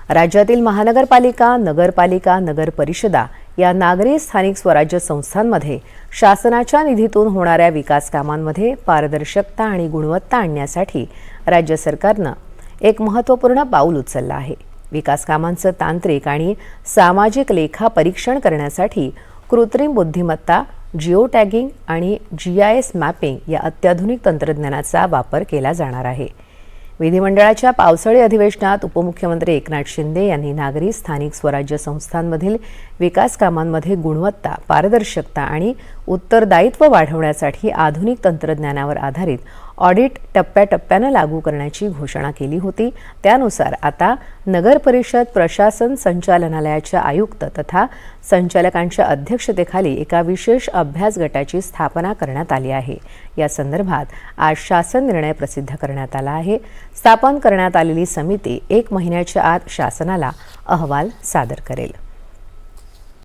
राज्यातील महानगरपालिका, नगरपालिका, नगर परिषदा या नागरी स्थानिक स्वराज्य संस्थांमध्ये शासनाच्या निधीतून होणाऱ्या विकास कामांमध्ये पारदर्शकता आणि गुणवत्ता आणण्यासाठी राज्य सरकारनं एक महत्त्वपूर्ण पाऊल उचललं आहे। विकास कामांचं तांत्रिक आणि सामाजिक लेखा परीक्षण करण्यासाठी कृत्रिम बुद्धिमत्ता, जिओ टॅगिंग आणि GIS मॅपिंग या अत्याधुनिक तंत्रज्ञानाचा वापर केला जाणार आहे। विधिमंडळाच्या पावसाळी अधिवेशनात उपमुख्यमंत्री एकनाथ शिंदे यांनी नागरी स्थानिक स्वराज्य संस्थांमधील विकास कामांमध्ये गुणवत्ता, पारदर्शकता आणि उत्तरदायित्व वाढवण्यासाठी आधुनिक तंत्रज्ञानावर आधारित ऑडिट टप्प्याटप्प्याने लागू करण्याची घोषणा केली होती। त्यानुसार आता नगर परिषद प्रशासन संचालनालयाच्या आयुक्त तथा संचालकांच्या अध्यक्षतेखाली एका विशेष अभ्यास गटाची स्थापना करण्यात आली आहे। या संदर्भात आज शासन निर्णय प्रसिद्ध करण्यात आला आहे। स्थापन करण्यात आलेली समिती 1 महिन्याच्या आत शासनाला अहवाल सादर करेल।